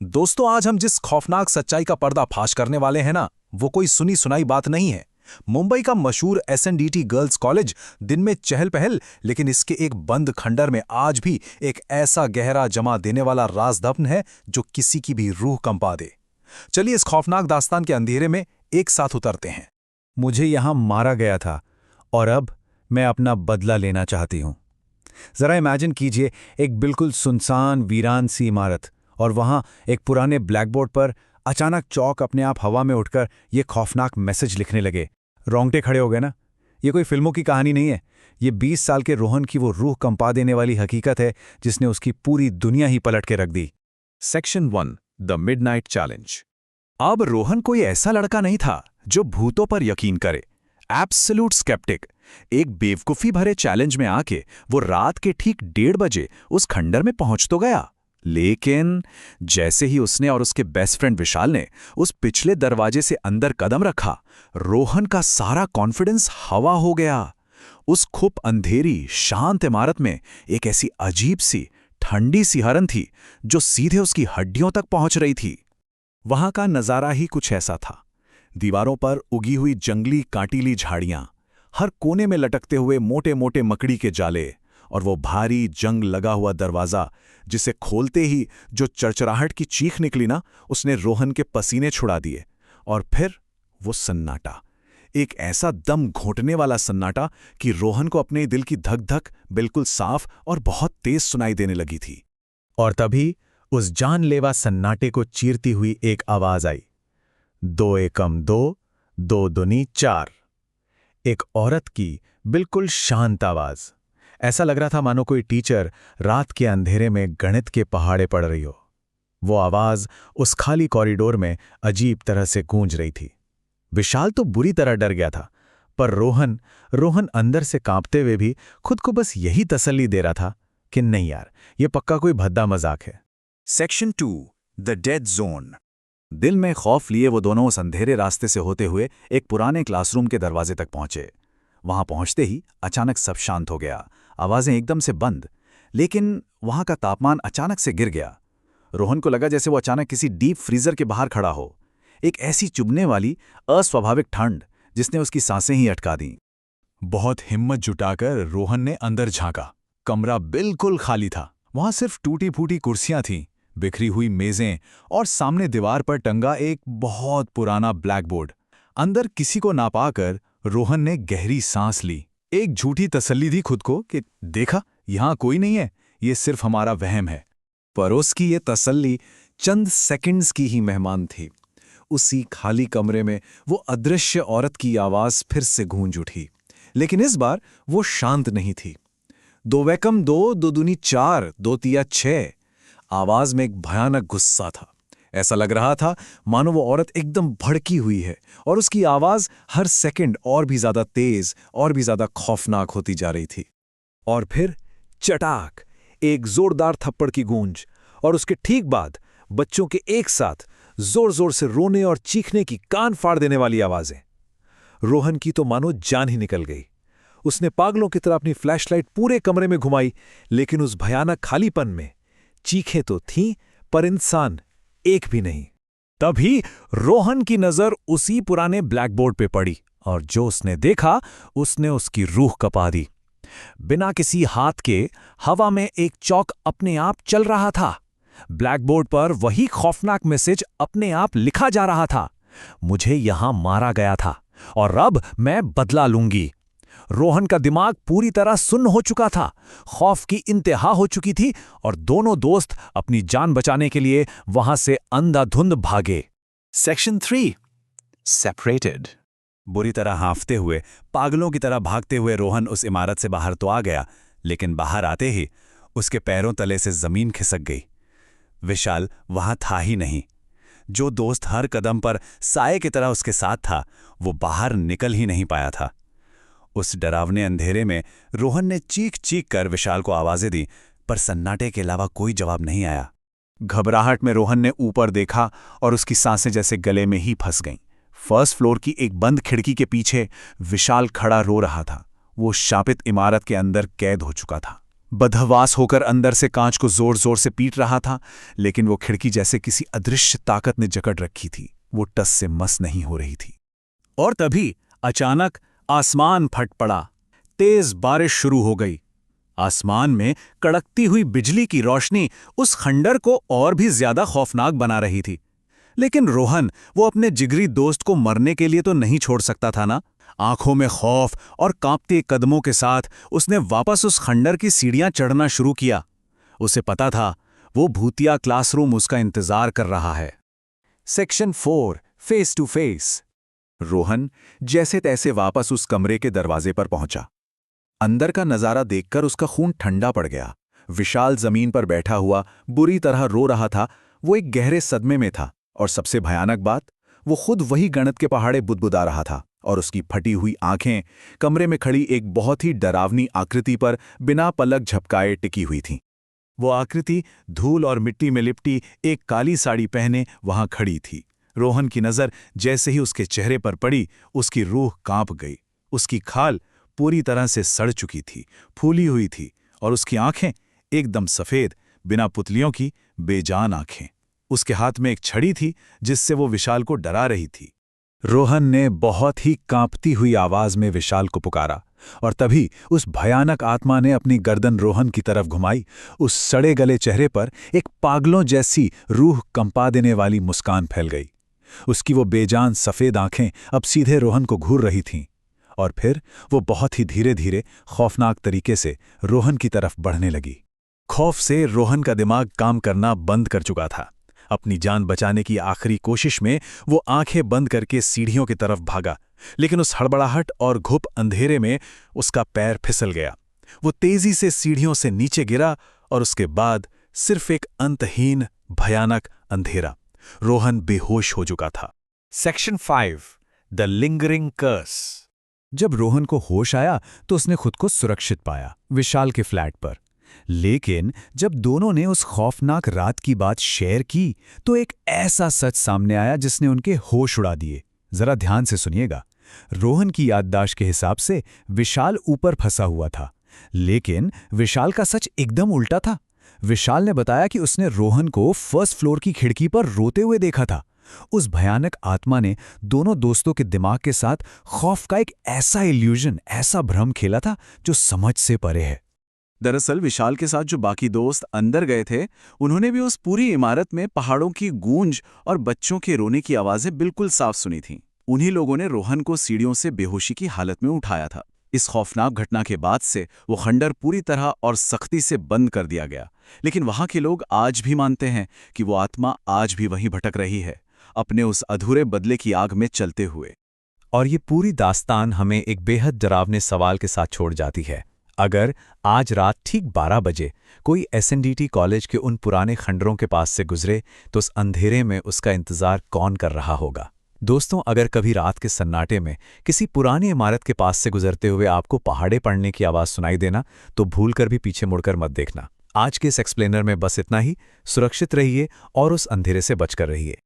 दोस्तों, आज हम जिस खौफनाक सच्चाई का पर्दाफाश करने वाले हैं ना, वो कोई सुनी सुनाई बात नहीं है। मुंबई का मशहूर एसएनडीटी गर्ल्स कॉलेज दिन में चहल पहल, लेकिन इसके एक बंद खंडर में आज भी एक ऐसा गहरा जमा देने वाला राज दफन है जो किसी की भी रूह कंपा दे। चलिए इस खौफनाक दास्तान के अंधेरे में एक साथ उतरते हैं। मुझे यहां मारा गया था और अब मैं अपना बदला लेना चाहती हूं। जरा इमेजिन कीजिए, एक बिल्कुल सुनसान वीरान सी इमारत, और वहां एक पुराने ब्लैकबोर्ड पर अचानक चौक अपने आप हवा में उठकर ये खौफनाक मैसेज लिखने लगे। रोंगटे खड़े हो गए ना? ये कोई फिल्मों की कहानी नहीं है। ये 20 साल के रोहन की वो रूह कंपा देने वाली हकीकत है जिसने उसकी पूरी दुनिया ही पलट के रख दी। Section 1, the midnight challenge. अब रोहन कोई ऐसा लड़का नहीं था जो भूतों पर यकीन करे। Absolute sceptic. एक बेवकूफी भरे चैलेंज में आके वो रात के ठीक 1:30 बजे उस खंडर में पहुंच तो गया, लेकिन जैसे ही उसने और उसके बेस्ट फ्रेंड विशाल ने उस पिछले दरवाजे से अंदर कदम रखा, रोहन का सारा कॉन्फिडेंस हवा हो गया। उस खूब अंधेरी शांत इमारत में एक ऐसी अजीब सी ठंडी सी हरन थी जो सीधे उसकी हड्डियों तक पहुंच रही थी। वहां का नजारा ही कुछ ऐसा था। दीवारों पर उगी हुई जंगली कांटीली झाड़ियां, हर कोने में लटकते हुए मोटे मोटे मकड़ी के जाले, और वो भारी जंग लगा हुआ दरवाजा जिसे खोलते ही जो चरचराहट की चीख निकली ना, उसने रोहन के पसीने छुड़ा दिए। और फिर वो सन्नाटा, एक ऐसा दम घोंटने वाला सन्नाटा कि रोहन को अपने दिल की धक धक बिल्कुल साफ और बहुत तेज सुनाई देने लगी थी। और तभी उस जानलेवा सन्नाटे को चीरती हुई एक आवाज आई। 2 एकम 2, 2 दूनी 4। एक औरत की बिल्कुल शांत आवाज। ऐसा लग रहा था मानो कोई टीचर रात के अंधेरे में गणित के पहाड़े पढ़ रही हो। वो आवाज उस खाली कॉरिडोर में अजीब तरह से गूंज रही थी। विशाल तो बुरी तरह डर गया था, पर रोहन अंदर से कांपते हुए भी खुद को बस यही तसल्ली दे रहा था कि नहीं यार, ये पक्का कोई भद्दा मजाक है। Section 2, the dead zone. दिल में खौफ लिए वो दोनों उस अंधेरे रास्ते से होते हुए एक पुराने क्लासरूम के दरवाजे तक पहुंचे। वहां पहुंचते ही अचानक सब शांत हो गया, आवाजें एकदम से बंद, लेकिन वहां का तापमान अचानक से गिर गया। रोहन को लगा जैसे वो अचानक किसी डीप फ्रीजर के बाहर खड़ा हो। एक ऐसी चुभने वाली अस्वाभाविक ठंड जिसने उसकी सांसें ही अटका दी। बहुत हिम्मत जुटाकर रोहन ने अंदर झांका। कमरा बिल्कुल खाली था। वहां सिर्फ टूटी फूटी कुर्सियां थीं, बिखरी हुई मेजें और सामने दीवार पर टंगा एक बहुत पुराना ब्लैकबोर्ड। अंदर किसी को ना पाकर रोहन ने गहरी सांस ली। एक झूठी तसल्ली दी खुद को कि देखा, यहां कोई नहीं है, ये सिर्फ हमारा वहम है। पर उसकी ये तसल्ली चंद सेकंड्स की ही मेहमान थी। उसी खाली कमरे में वो अदृश्य औरत की आवाज फिर से गूंज उठी, लेकिन इस बार वो शांत नहीं थी। 2 एकम 2, 2 दूनी 4, 2 तिया 6। आवाज में एक भयानक गुस्सा था। ऐसा लग रहा था मानो वो औरत एकदम भड़की हुई है और उसकी आवाज हर सेकंड और भी ज्यादा तेज और भी ज्यादा खौफनाक होती जा रही थी। और फिर चटाक, एक जोरदार थप्पड़ की गूंज, और उसके ठीक बाद बच्चों के एक साथ जोर जोर से रोने और चीखने की कान फाड़ देने वाली आवाजें। रोहन की तो मानो जान ही निकल गई। उसने पागलों की तरह अपनी फ्लैशलाइट पूरे कमरे में घुमाई, लेकिन उस भयानक खालीपन में चीखें तो थीं, पर इंसान एक भी नहीं। तभी रोहन की नजर उसी पुराने ब्लैकबोर्ड पे पड़ी, और जो उसने देखा उसने उसकी रूह कपा दी। बिना किसी हाथ के हवा में एक चौक अपने आप चल रहा था। ब्लैकबोर्ड पर वही खौफनाक मैसेज अपने आप लिखा जा रहा था। मुझे यहां मारा गया था और अब मैं बदला लूंगी। रोहन का दिमाग पूरी तरह सुन्न हो चुका था। खौफ की इंतहा हो चुकी थी और दोनों दोस्त अपनी जान बचाने के लिए वहां से अंधाधुंध भागे। Section 3, separated. बुरी तरह हांफते हुए, पागलों की तरह भागते हुए रोहन उस इमारत से बाहर तो आ गया, लेकिन बाहर आते ही उसके पैरों तले से जमीन खिसक गई। विशाल वहां था ही नहीं। जो दोस्त हर कदम पर साए की तरह उसके साथ था, वो बाहर निकल ही नहीं पाया था। उस डरावने अंधेरे में रोहन ने चीख चीख कर विशाल को आवाजें दी, पर सन्नाटे के अलावा कोई जवाब नहीं आया। घबराहट में रोहन ने ऊपर देखा और उसकी सांसें जैसे गले में ही फंस गईं। फर्स्ट फ्लोर की एक बंद खिड़की के पीछे विशाल खड़ा रो रहा था। वो शापित इमारत के अंदर कैद हो चुका था। बदहवास होकर अंदर से कांच को जोर जोर से पीट रहा था, लेकिन वो खिड़की जैसे किसी अदृश्य ताकत ने जकड़ रखी थी। वो टस से मस नहीं हो रही थी। और तभी अचानक आसमान फट पड़ा। तेज बारिश शुरू हो गई। आसमान में कड़कती हुई बिजली की रोशनी उस खंडर को और भी ज्यादा खौफनाक बना रही थी। लेकिन रोहन, वो अपने जिगरी दोस्त को मरने के लिए तो नहीं छोड़ सकता था ना। आंखों में खौफ और कांपते कदमों के साथ उसने वापस उस खंडर की सीढ़ियां चढ़ना शुरू किया। उसे पता था वो भूतिया क्लासरूम उसका इंतजार कर रहा है। Section 4, face to face. Rohan जैसे तैसे वापस उस कमरे के दरवाजे पर पहुंचा। अंदर का नजारा देखकर उसका खून ठंडा पड़ गया। विशाल जमीन पर बैठा हुआ बुरी तरह रो रहा था। वो एक गहरे सदमे में था, और सबसे भयानक बात, वो खुद वही गणित के पहाड़े बुदबुदा रहा था, और उसकी फटी हुई आंखें कमरे में खड़ी एक बहुत ही डरावनी आकृति पर बिना पलक झपकाए टिकी हुई थीं। वो आकृति धूल और मिट्टी में लिपटी एक काली साड़ी पहने वहां खड़ी थी। रोहन की नज़र जैसे ही उसके चेहरे पर पड़ी, उसकी रूह कांप गई। उसकी खाल पूरी तरह से सड़ चुकी थी, फूली हुई थी, और उसकी आंखें एकदम सफ़ेद, बिना पुतलियों की बेजान आंखें। उसके हाथ में एक छड़ी थी जिससे वो विशाल को डरा रही थी। रोहन ने बहुत ही कांपती हुई आवाज में विशाल को पुकारा, और तभी उस भयानक आत्मा ने अपनी गर्दन रोहन की तरफ घुमाई। उस सड़े गले चेहरे पर एक पागलों जैसी रूह कंपा देने वाली मुस्कान फैल गई। उसकी वो बेजान सफ़ेद आंखें अब सीधे रोहन को घूर रही थीं, और फिर वो बहुत ही धीरे धीरे खौफनाक तरीके से रोहन की तरफ बढ़ने लगी। खौफ से रोहन का दिमाग काम करना बंद कर चुका था। अपनी जान बचाने की आखिरी कोशिश में वो आंखें बंद करके सीढ़ियों की तरफ भागा, लेकिन उस हड़बड़ाहट और घुप अंधेरे में उसका पैर फिसल गया। वो तेजी से सीढ़ियों से नीचे गिरा, और उसके बाद सिर्फ एक अंतहीन भयानक अंधेरा। रोहन बेहोश हो चुका था। सेक्शन 5, द लिंगरिंग कर्स। जब रोहन को होश आया तो उसने खुद को सुरक्षित पाया, विशाल के फ्लैट पर। लेकिन जब दोनों ने उस खौफनाक रात की बात शेयर की तो एक ऐसा सच सामने आया जिसने उनके होश उड़ा दिए। जरा ध्यान से सुनिएगा। रोहन की याददाश्त के हिसाब से विशाल ऊपर फंसा हुआ था, लेकिन विशाल का सच एकदम उल्टा था। विशाल ने बताया कि उसने रोहन को फर्स्ट फ्लोर की खिड़की पर रोते हुए देखा था। उस भयानक आत्मा ने दोनों दोस्तों के दिमाग के साथ खौफ का एक ऐसा इल्यूजन, ऐसा भ्रम खेला था जो समझ से परे है। दरअसल विशाल के साथ जो बाकी दोस्त अंदर गए थे, उन्होंने भी उस पूरी इमारत में पहाड़ों की गूंज और बच्चों के रोने की आवाजें बिल्कुल साफ सुनी थीं। उन्हीं लोगों ने रोहन को सीढ़ियों से बेहोशी की हालत में उठाया था। इस खौफनाक घटना के बाद से वो खंडर पूरी तरह और सख्ती से बंद कर दिया गया। लेकिन वहां के लोग आज भी मानते हैं कि वो आत्मा आज भी वहीं भटक रही है, अपने उस अधूरे बदले की आग में चलते हुए। और ये पूरी दास्तान हमें एक बेहद डरावने सवाल के साथ छोड़ जाती है। अगर आज रात ठीक 12 बजे कोई एसएनडीटी कॉलेज के उन पुराने खंडरों के पास से गुजरे तो उस अंधेरे में उसका इंतजार कौन कर रहा होगा? दोस्तों, अगर कभी रात के सन्नाटे में किसी पुरानी इमारत के पास से गुजरते हुए आपको पहाड़े पड़ने की आवाज़ सुनाई देना, तो भूलकर भी पीछे मुड़कर मत देखना। आज के इस एक्सप्लेनर में बस इतना ही। सुरक्षित रहिए और उस अंधेरे से बचकर रहिए।